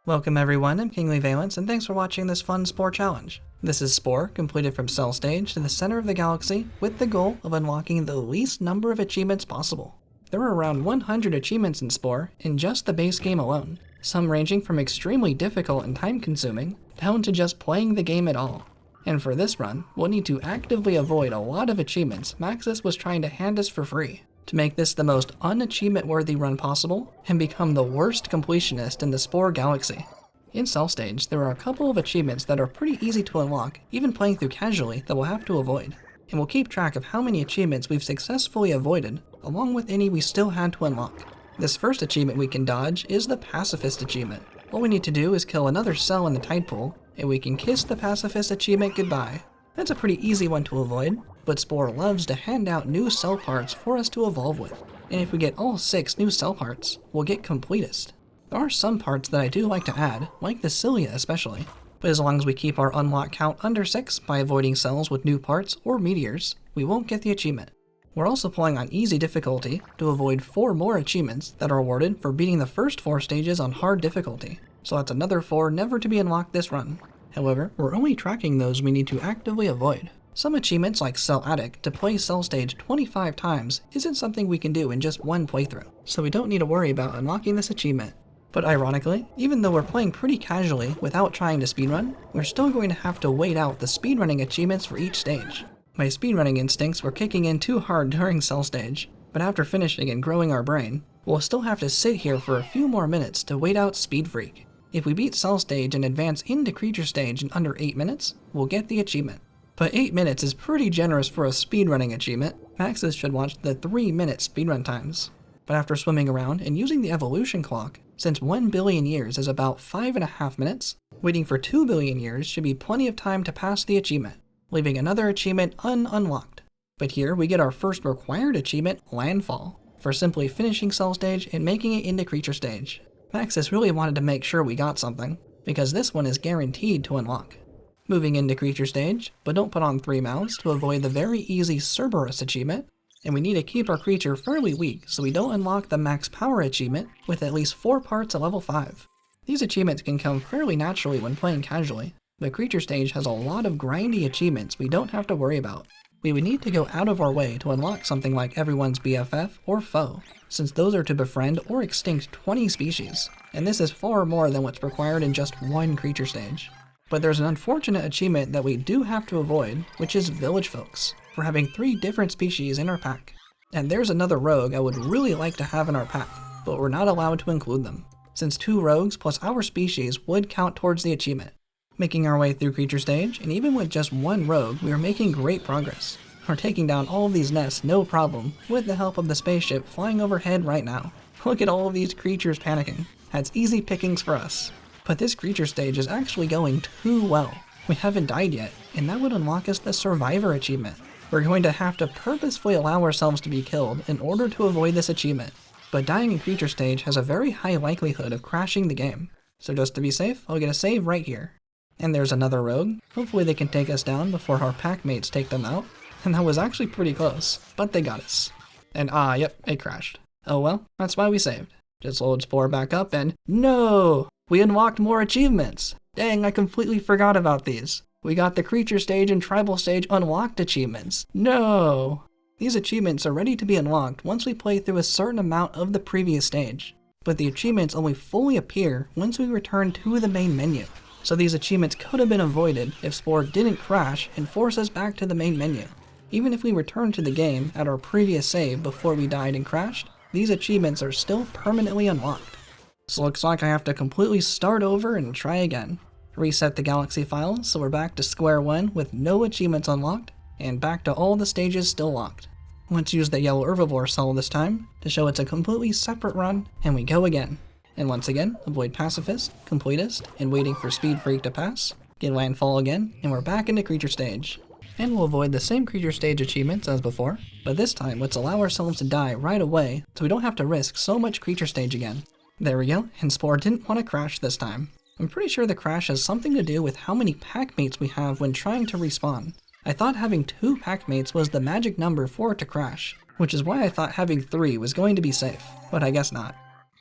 Welcome everyone, I'm Kingly Valence, and thanks for watching this fun Spore challenge. This is Spore, completed from Cell Stage to the center of the galaxy, with the goal of unlocking the least number of achievements possible. There are around 100 achievements in Spore in just the base game alone, some ranging from extremely difficult and time-consuming, down to just playing the game at all. And for this run, we'll need to actively avoid a lot of achievements Maxis was trying to hand us for free, to make this the most un-achievement-worthy run possible, and become the worst completionist in the Spore galaxy. In Cell Stage, there are a couple of achievements that are pretty easy to unlock, even playing through casually, that we'll have to avoid. And we'll keep track of how many achievements we've successfully avoided, along with any we still had to unlock. This first achievement we can dodge is the Pacifist achievement. All we need to do is kill another cell in the tide pool, and we can kiss the Pacifist achievement goodbye. That's a pretty easy one to avoid, but Spore loves to hand out new cell parts for us to evolve with. And if we get all 6 new cell parts, we'll get completist. There are some parts that I do like to add, like the cilia especially, but as long as we keep our unlock count under 6 by avoiding cells with new parts or meteors, we won't get the achievement. We're also playing on easy difficulty to avoid 4 more achievements that are awarded for beating the first 4 stages on hard difficulty, so that's another 4 never to be unlocked this run. However, we're only tracking those we need to actively avoid. Some achievements like Cell Attic to play Cell Stage 25 times isn't something we can do in just one playthrough, so we don't need to worry about unlocking this achievement. But ironically, even though we're playing pretty casually without trying to speedrun, we're still going to have to wait out the speedrunning achievements for each stage. My speedrunning instincts were kicking in too hard during Cell Stage, but after finishing and growing our brain, we'll still have to sit here for a few more minutes to wait out Speed Freak. If we beat Cell Stage and advance into Creature Stage in under 8 minutes, we'll get the achievement. But 8 minutes is pretty generous for a speedrunning achievement. Maxis should watch the 3-minute speedrun times. But after swimming around and using the evolution clock, since 1 billion years is about 5.5 minutes, waiting for 2 billion years should be plenty of time to pass the achievement, leaving another achievement unlocked. But here we get our first required achievement, Landfall, for simply finishing Cell Stage and making it into Creature Stage. Maxis really wanted to make sure we got something, because this one is guaranteed to unlock. Moving into Creature Stage, but don't put on 3 mouths to avoid the very easy Cerberus achievement, and we need to keep our creature fairly weak so we don't unlock the Max Power achievement with at least 4 parts at level 5. These achievements can come fairly naturally when playing casually, but Creature Stage has a lot of grindy achievements we don't have to worry about. We would need to go out of our way to unlock something like Everyone's BFF or Foe, since those are to befriend or extinct 20 species, and this is far more than what's required in just one Creature Stage. But there's an unfortunate achievement that we do have to avoid, which is Village Folks, for having 3 different species in our pack. And there's another rogue I would really like to have in our pack, but we're not allowed to include them, since 2 rogues plus our species would count towards the achievement. Making our way through Creature Stage, and even with just 1 rogue, we are making great progress. We're taking down all of these nests no problem, with the help of the spaceship flying overhead right now. Look at all of these creatures panicking. That's easy pickings for us. But this Creature Stage is actually going too well. We haven't died yet, and that would unlock us the Survivor achievement. We're going to have to purposefully allow ourselves to be killed in order to avoid this achievement. But dying in Creature Stage has a very high likelihood of crashing the game. So just to be safe, I'll get a save right here. And there's another rogue. Hopefully they can take us down before our pack mates take them out. And that was actually pretty close, but they got us. And yep, it crashed. Oh well, that's why we saved. Just load Spore back up and no! We unlocked more achievements! Dang, I completely forgot about these. We got the Creature Stage and Tribal Stage unlocked achievements. No! These achievements are ready to be unlocked once we play through a certain amount of the previous stage, but the achievements only fully appear once we return to the main menu. So these achievements could have been avoided if Spore didn't crash and force us back to the main menu. Even if we returned to the game at our previous save before we died and crashed, these achievements are still permanently unlocked. So looks like I have to completely start over and try again. Reset the galaxy file so we're back to square one with no achievements unlocked, and back to all the stages still locked. Let's use the yellow herbivore cell this time to show it's a completely separate run, and we go again. And once again, avoid Pacifist, Completist, and waiting for Speed Freak to pass, get Landfall again, and we're back into Creature Stage. And we'll avoid the same Creature Stage achievements as before, but this time let's allow ourselves to die right away so we don't have to risk so much Creature Stage again. There we go, and Spore didn't want to crash this time. I'm pretty sure the crash has something to do with how many pack mates we have when trying to respawn. I thought having 2 pack mates was the magic number for it to crash, which is why I thought having 3 was going to be safe, but I guess not.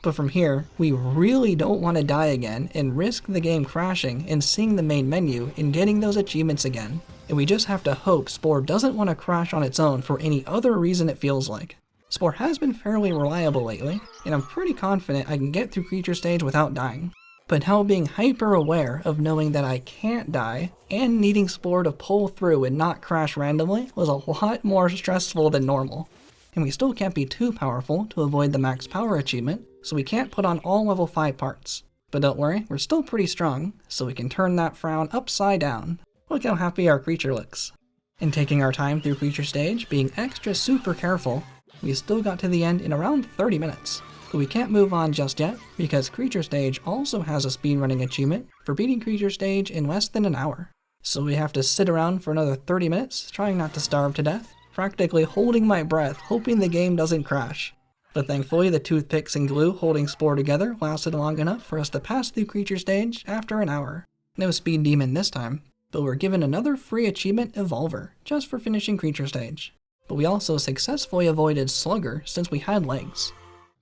But from here, we really don't want to die again and risk the game crashing and seeing the main menu and getting those achievements again. And we just have to hope Spore doesn't want to crash on its own for any other reason it feels like. Spore has been fairly reliable lately, and I'm pretty confident I can get through creature stage without dying. But now being hyper aware of knowing that I can't die and needing Spore to pull through and not crash randomly was a lot more stressful than normal. And we still can't be too powerful to avoid the max power achievement, so we can't put on all level 5 parts. But don't worry, we're still pretty strong, so we can turn that frown upside down. Look how happy our creature looks. And taking our time through creature stage, being extra super careful, we still got to the end in around 30 minutes. But we can't move on just yet, because creature stage also has a speedrunning achievement for beating creature stage in less than an hour. So we have to sit around for another 30 minutes, trying not to starve to death, practically holding my breath, hoping the game doesn't crash. But thankfully the toothpicks and glue holding Spore together lasted long enough for us to pass through creature stage after an hour. No speed demon this time, but we're given another free achievement Evolver, just for finishing creature stage. But we also successfully avoided Slugger since we had legs.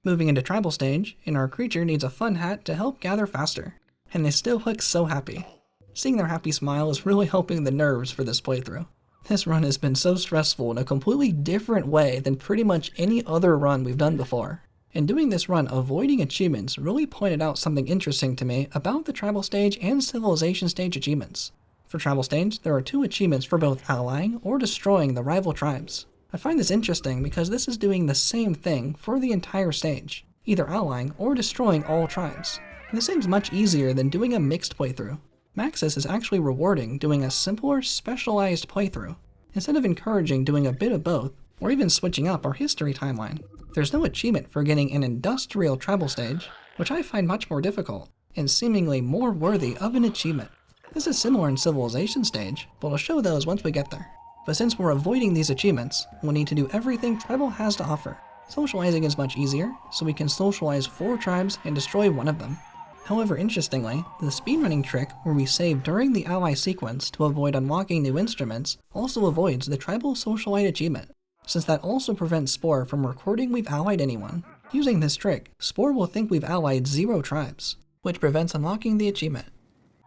Moving into tribal stage, and our creature needs a fun hat to help gather faster. And they still look so happy. Seeing their happy smile is really helping the nerves for this playthrough. This run has been so stressful in a completely different way than pretty much any other run we've done before. And doing this run avoiding achievements really pointed out something interesting to me about the tribal stage and civilization stage achievements. For tribal stage, there are 2 achievements for both allying or destroying the rival tribes. I find this interesting because this is doing the same thing for the entire stage, either allying or destroying all tribes. And this seems much easier than doing a mixed playthrough. Maxis is actually rewarding doing a simpler, specialized playthrough, instead of encouraging doing a bit of both, or even switching up our history timeline. There's no achievement for getting an industrial tribal stage, which I find much more difficult, and seemingly more worthy of an achievement. This is similar in civilization stage, but I'll show those once we get there. But since we're avoiding these achievements, we'll need to do everything tribal has to offer. Socializing is much easier, so we can socialize 4 tribes and destroy one of them. However, interestingly, the speedrunning trick where we save during the ally sequence to avoid unlocking new instruments also avoids the tribal socialite achievement, since that also prevents Spore from recording we've allied anyone. Using this trick, Spore will think we've allied 0 tribes, which prevents unlocking the achievement.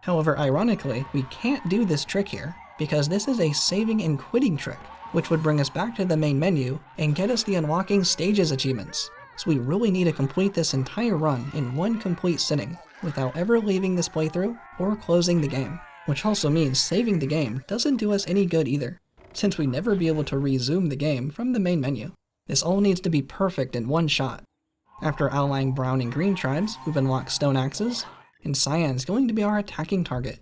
However, ironically, we can't do this trick here, because this is a saving and quitting trick, which would bring us back to the main menu and get us the unlocking stages achievements. So we really need to complete this entire run in one complete sitting, without ever leaving this playthrough or closing the game. Which also means saving the game doesn't do us any good either, since we'd never be able to resume the game from the main menu. This all needs to be perfect in one shot. After allying brown and green tribes, we've unlocked stone axes, and cyan's going to be our attacking target.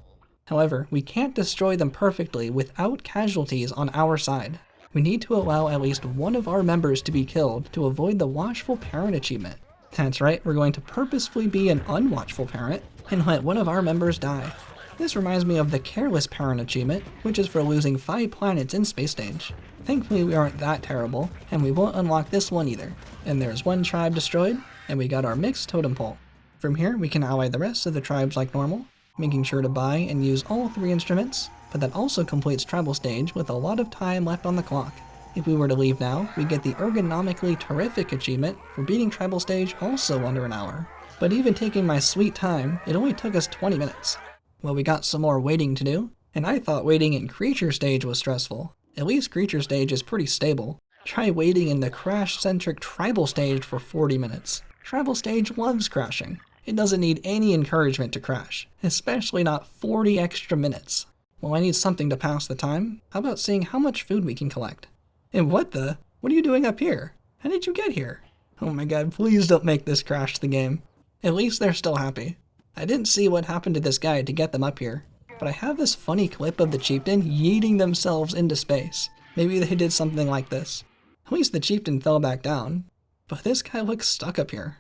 However, we can't destroy them perfectly without casualties on our side. We need to allow at least one of our members to be killed to avoid the watchful parent achievement. That's right, we're going to purposefully be an unwatchful parent and let one of our members die. This reminds me of the careless parent achievement, which is for losing 5 planets in space stage. Thankfully we aren't that terrible, and we won't unlock this one either. And there's 1 tribe destroyed, and we got our mixed totem pole. From here we can ally the rest of the tribes like normal, making sure to buy and use all 3 instruments, but that also completes tribal stage with a lot of time left on the clock. If we were to leave now, we get the ergonomically terrific achievement for beating tribal stage also under an hour. But even taking my sweet time, it only took us 20 minutes. Well, we got some more waiting to do, and I thought waiting in creature stage was stressful. At least creature stage is pretty stable. Try waiting in the crash-centric tribal stage for 40 minutes. Tribal stage loves crashing. It doesn't need any encouragement to crash, especially not 40 extra minutes. Well, I need something to pass the time. How about seeing how much food we can collect? And what are you doing up here? How did you get here? Oh my god, please don't make this crash the game. At least they're still happy. I didn't see what happened to this guy to get them up here, but I have this funny clip of the chieftain yeeting themselves into space. Maybe they did something like this. At least the chieftain fell back down, but this guy looks stuck up here.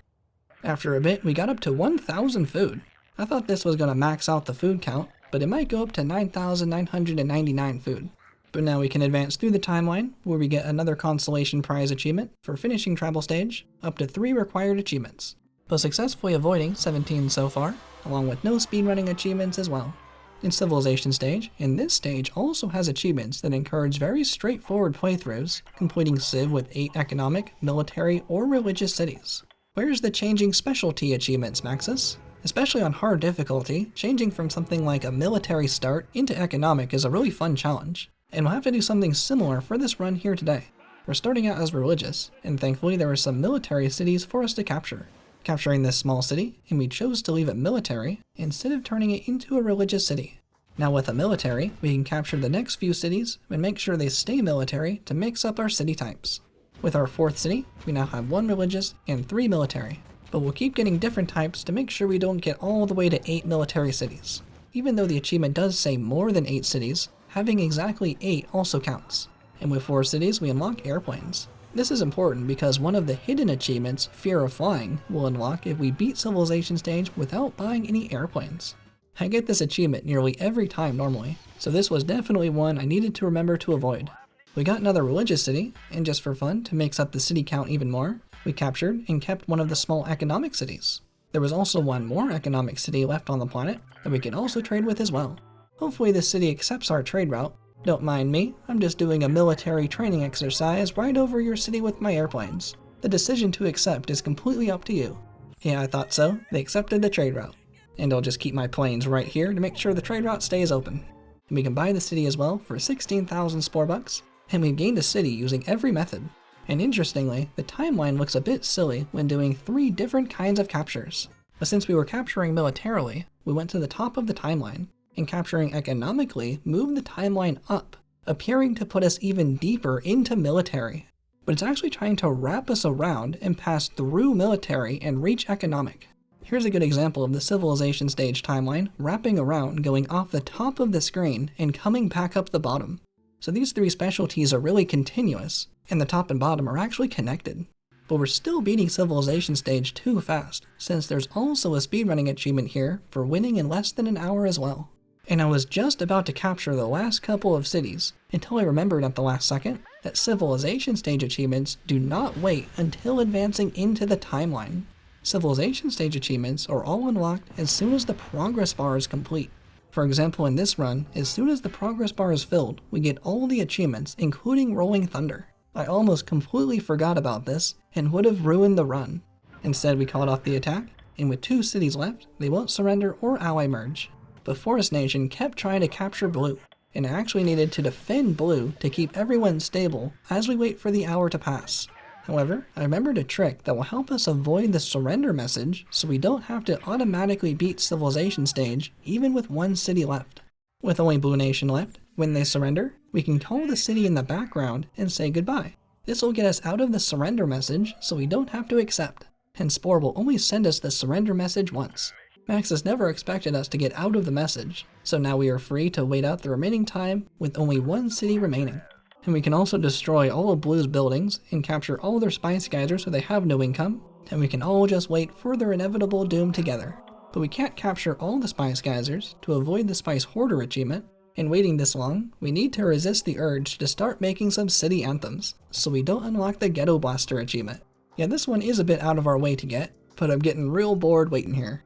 After a bit, we got up to 1,000 food. I thought this was going to max out the food count, but it might go up to 9,999 food. But now we can advance through the timeline, where we get another consolation prize achievement for finishing tribal stage, up to 3 required achievements, but successfully avoiding 17 so far, along with no speedrunning achievements as well. In civilization stage, and this stage also has achievements that encourage very straightforward playthroughs, completing Civ with 8 economic, military, or religious cities. Where's the changing specialty achievements, Maxis? Especially on hard difficulty, changing from something like a military start into economic is a really fun challenge. And we'll have to do something similar for this run here today. We're starting out as religious, and thankfully there were some military cities for us to capture. Capturing this small city, and we chose to leave it military instead of turning it into a religious city. Now with a military, we can capture the next few cities and make sure they stay military to mix up our city types. With our 4th city, we now have 1 religious and 3 military, but we'll keep getting different types to make sure we don't get all the way to 8 military cities. Even though the achievement does say more than 8 cities, having exactly 8 also counts. And with 4 cities, we unlock airplanes. This is important because one of the hidden achievements, Fear of Flying, will unlock if we beat Civilization Stage without buying any airplanes. I get this achievement nearly every time normally, so this was definitely one I needed to remember to avoid. We got another religious city, and just for fun, to mix up the city count even more, we captured and kept one of the small economic cities. There was also one more economic city left on the planet that we can also trade with as well. Hopefully this city accepts our trade route. Don't mind me, I'm just doing a military training exercise right over your city with my airplanes. The decision to accept is completely up to you. Yeah, I thought so. They accepted the trade route. And I'll just keep my planes right here to make sure the trade route stays open. And we can buy the city as well for 16,000 Spore bucks. And we've gained a city using every method. And interestingly, the timeline looks a bit silly when doing 3 different kinds of captures. But since we were capturing militarily, we went to the top of the timeline, and capturing economically moved the timeline up, appearing to put us even deeper into military. But it's actually trying to wrap us around and pass through military and reach economic. Here's a good example of the Civilization Stage timeline wrapping around, going off the top of the screen and coming back up the bottom. So these 3 specialties are really continuous, and the top and bottom are actually connected. But we're still beating Civilization Stage too fast, since there's also a speedrunning achievement here for winning in less than an hour as well. And I was just about to capture the last couple of cities, until I remembered at the last second that Civilization Stage achievements do not wait until advancing into the timeline. Civilization Stage achievements are all unlocked as soon as the progress bar is complete. For example, in this run, as soon as the progress bar is filled, we get all the achievements, including Rolling Thunder. I almost completely forgot about this, and would have ruined the run. Instead, we called off the attack, and with 2 cities left, they won't surrender or ally merge. But Forest Nation kept trying to capture blue, and I actually needed to defend blue to keep everyone stable as we wait for the hour to pass. However, I remembered a trick that will help us avoid the surrender message so we don't have to automatically beat Civilization Stage even with 1 city left. With only Blue Nation left, when they surrender, we can call the city in the background and say goodbye. This will get us out of the surrender message so we don't have to accept, and Spore will only send us the surrender message once. Maxis never expected us to get out of the message, so now we are free to wait out the remaining time with only 1 city remaining. And we can also destroy all of Blue's buildings and capture all their spice geysers so they have no income, and we can all just wait for their inevitable doom together. But we can't capture all the spice geysers to avoid the spice hoarder achievement, and waiting this long, we need to resist the urge to start making some city anthems, so we don't unlock the Ghetto Blaster achievement. Yeah, this one is a bit out of our way to get, but I'm getting real bored waiting here.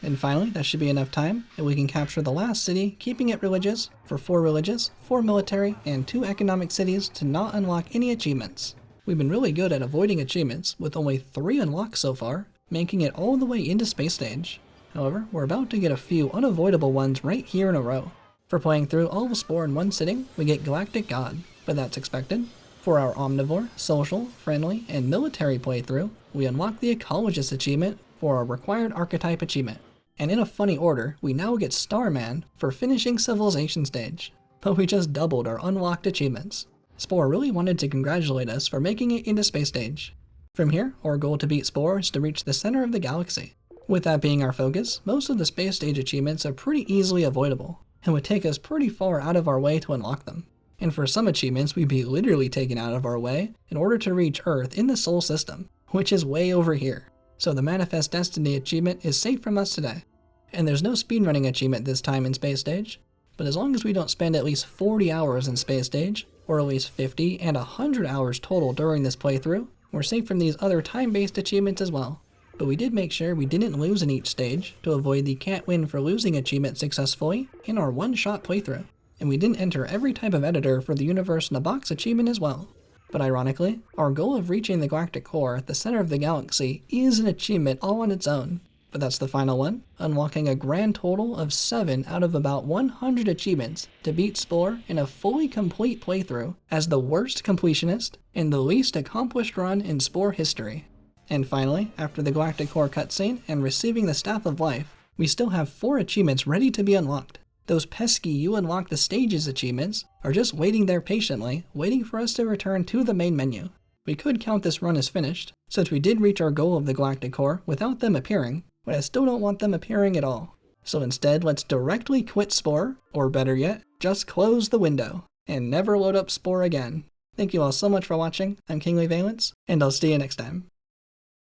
And finally, that should be enough time, and we can capture the last city, keeping it religious, for 4 religious, 4 military, and 2 economic cities to not unlock any achievements. We've been really good at avoiding achievements, with only 3 unlocked so far, making it all the way into Space Stage. However, we're about to get a few unavoidable ones right here in a row. For playing through all of Spore in 1 sitting, we get Galactic God, but that's expected. For our Omnivore, Social, Friendly, and Military playthrough, we unlock the Ecologist achievement for our required archetype achievement. And in a funny order, we now get Starman for finishing Civilization Stage. But we just doubled our unlocked achievements. Spore really wanted to congratulate us for making it into Space Stage. From here, our goal to beat Spore is to reach the center of the galaxy. With that being our focus, most of the Space Stage achievements are pretty easily avoidable, and would take us pretty far out of our way to unlock them. And for some achievements, we'd be literally taken out of our way in order to reach Earth in the Sol system, which is way over here. So the Manifest Destiny achievement is safe from us today. And there's no speedrunning achievement this time in Space Stage, but as long as we don't spend at least 40 hours in Space Stage, or at least 50 and 100 hours total during this playthrough, we're safe from these other time-based achievements as well. But we did make sure we didn't lose in each stage to avoid the can't win for losing achievement successfully in our one-shot playthrough. And we didn't enter every type of editor for the Universe in a Box achievement as well. But ironically, our goal of reaching the Galactic Core at the center of the galaxy is an achievement all on its own. But that's the final one, unlocking a grand total of 7 out of about 100 achievements to beat Spore in a fully complete playthrough as the worst completionist and the least accomplished run in Spore history. And finally, after the Galactic Core cutscene and receiving the Staff of Life, we still have 4 achievements ready to be unlocked. Those pesky "you unlock the stages" achievements are just waiting there patiently, waiting for us to return to the main menu. We could count this run as finished, since we did reach our goal of the Galactic Core without them appearing, but I still don't want them appearing at all. So instead, let's directly quit Spore, or better yet, just close the window, and never load up Spore again. Thank you all so much for watching. I'm Kingly Valence, and I'll see you next time.